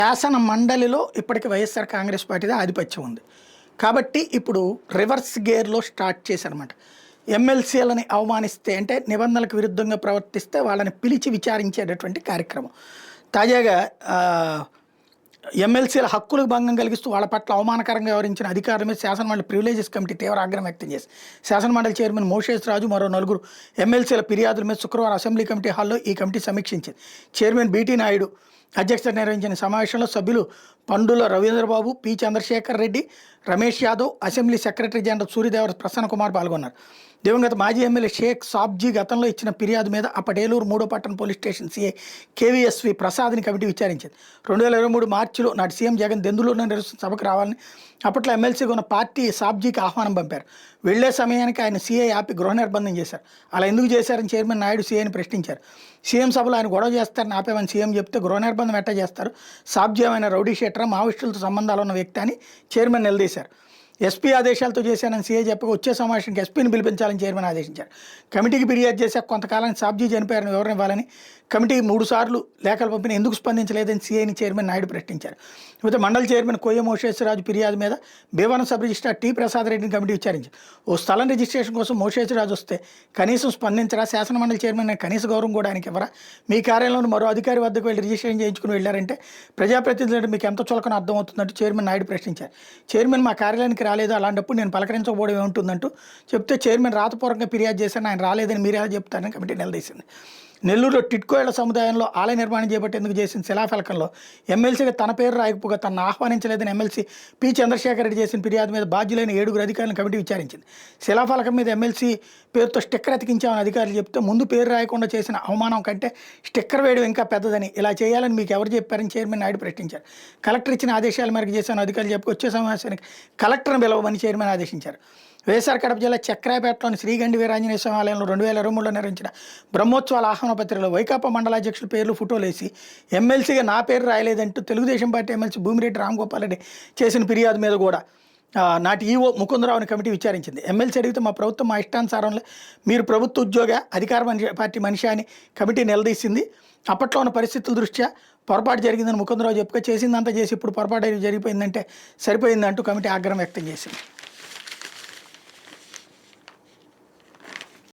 శాసన మండలిలో ఇప్పటికి వైఎస్ఆర్ కాంగ్రెస్ పార్టీదే ఆధిపత్యం ఉంది. కాబట్టి ఇప్పుడు రివర్స్ గేర్లో స్టార్ట్ చేశారన్నమాట. ఎమ్మెల్సీలని అవమానిస్తే అంటే నిబంధనలకు విరుద్ధంగా ప్రవర్తిస్తే వాళ్ళని పిలిచి విచారించేటటువంటి కార్యక్రమం. తాజాగా ఎమ్మెల్సీల హక్కులకు భంగం కలిగిస్తూ వాళ్ళ పట్ల అవమానకరంగా వ్యవహరించిన అధికారుల మీద శాసనమండలి ప్రివిలేజెస్ కమిటీ తీవ్ర ఆగ్రహం వ్యక్తం చేసి శాసనమండలి చైర్మన్ మోషేష్ రాజు మరో నలుగురు ఎమ్మెల్సీల ఫిర్యాదుల మీద శుక్రవారం అసెంబ్లీ కమిటీ హాల్లో ఈ కమిటీ సమీక్షించింది. చైర్మన్ బీటీ నాయుడు అధ్యక్షత నిర్వహించిన సమావేశంలో సభ్యులు Pandula Ravindrababu, P Chandrashekar Reddy, Ramesh Yadav, assembly secretary general Suryadevara Prasanna Kumar పాల్గొన్నారు. దివంగత మాజీ ఎమ్మెల్యే షేక్ సాబ్జీ గతంలో ఇచ్చిన ఫిర్యాదు మీద అప్పటేలూరు 3వ పట్టణ పోలీస్ స్టేషన్ సీఐ కేవీఎస్వి ప్రసాద్ని కమిటీ విచారించింది. 2023 మార్చిలో నాటి సీఎం జగన్ దెందులూరులో నిర్వహిస్తున్న సభకు రావాలని అప్పట్లో ఎమ్మెల్సీగా ఉన్న పార్టీ సాబ్జీకి ఆహ్వానం పంపారు. వెళ్లే సమయానికి ఆయన సీఐ ఆపి గృహ నిర్బంధం చేశారు. అలా ఎందుకు చేశారని చైర్మన్ నాయుడు సీఐని ప్రశ్నించారు. సీఎం సభలో ఆయన గొడవ చేస్తారని ఆపేమని సీఎం చెప్తే గృహ నిర్బంధం ఎట్టా చేస్తారు, సాబ్జీ అయిన రౌడీ షీటరా, మావోయిస్టులతో సంబంధాలు ఉన్న వ్యక్తి అని చైర్మన్ నిలదీశారు. ఎస్పీ ఆదేశాలతో చేశానని సీఐ చెప్పగా వచ్చే సమావేశానికి ఎస్పీని పిలిపించాలని చైర్మన్ ఆదేశించారు. కమిటీకి ఫిర్యాదు చేశాక కొంతకాలానికి సాబ్జీ చనిపోయారని వివరణ ఇవ్వాలని కమిటీకి 3 సార్లు లేఖలు పంపిన ఎందుకు స్పందించలేదని సీఐని చైర్మన్ నాయుడు ప్రశ్నించారు. ఇకపోతే మండలి చైర్మన్ కొయ్య మోషేశ్వరరాజు ఫిర్యాదు మీద Bhimavaram sub registrar T Prasad రెడ్డిని కమిటీ విచారించారు. ఓ స్థలం రిజిస్ట్రేషన్ కోసం మోషేశ్వరరాజు వస్తే కనీసం స్పందించరా, శాసనమండలి చైర్మన్ కనీస గౌరవం కూడా ఆయనకి ఇవ్వరా, మీ కార్యాలయంలో మరో అధికారి వద్దకు వెళ్ళి రిజిస్ట్రేషన్ చేయించుకుని వెళ్ళారంటే ప్రజాప్రతినిధులు మీకు ఎంత చులకన అర్థమవుతుందంటూ చైర్మన్ నాయుడు ప్రశ్నించారు. చైర్మన్ మా కార్యాలయానికి రాలేదు, అలాంటప్పుడు నేను పలకరించకపోవడం ఏముంటుందంటూ చెప్తే చైర్మన్ రాతపూర్వకంగా ఫిర్యాదు చేశాను, ఆయన రాలేదని మీరు ఎలా చెప్తారని కమిటీ నిలదీసింది. నెల్లూరులో టిట్కో ఇళ్ల సముదాయంలో ఆలయ నిర్మాణం చేపట్టేందుకు చేసిన శిలాఫలకంలో ఎమ్మెల్సీగా తన పేరు రాయకపోగా తనను ఆహ్వానించలేదని ఎమ్మెల్సీ పి చంద్రశేఖర్ రెడ్డి చేసిన ఫిర్యాదు మీద బాధ్యులైన 7 అధికారులను కమిటీ విచారించింది. శిలాఫలకం మీద ఎమ్మెల్సీ పేరుతో స్టిక్కర్ అతికించామని అధికారులు చెప్తే ముందు పేరు రాయకుండా చేసిన అవమానం కంటే స్టిక్కర్ వేయడం ఇంకా పెద్దదని, ఇలా చేయాలని మీకు ఎవరు చెప్పారని చైర్మన్ నాయుడు ప్రశ్నించారు. కలెక్టర్ ఇచ్చిన ఆదేశాల మేరకు చేశాను అధికారులు చెప్పి వచ్చే సమావేశానికి కలెక్టర్ను పిలవమని చైర్మన్ ఆదేశించారు. వైఎస్ఆర్ కడప జిల్లా చక్రాయపేటలోని శ్రీగండి వీరాంజనేయ స్వామి ఆలయంలో 2023లో నిర్వహించిన బ్రహ్మోత్సవాల ఆహ్వాన పత్రికలో వైకాపా మండలాధ్యక్షుల పేర్లు ఫోటోలు వేసి ఎమ్మెల్సీగా నా పేరు రాయలేదంటూ తెలుగుదేశం పార్టీ ఎమ్మెల్సీ భూమిరెడ్డి రామగోపాల్ రెడ్డి చేసిన ఫిర్యాదు మీద కూడా నాటి ఈవో ముకుందరావుని కమిటీ విచారించింది. ఎమ్మెల్సీ అడిగితే మా ప్రభుత్వం మా ఇష్టానుసారంలో మీరు ప్రభుత్వ ఉద్యోగ అధికార పార్టీ మనిషి అని కమిటీ నిలదీసింది. అప్పట్లో ఉన్న పరిస్థితుల దృష్ట్యా పొరపాటు జరిగిందని ముకుందరావు చెప్పుకో చేసిందంతా చేసి ఇప్పుడు పొరపాటు జరిగిపోయిందంటే సరిపోయిందంటూ కమిటీ ఆగ్రహం వ్యక్తం చేసింది.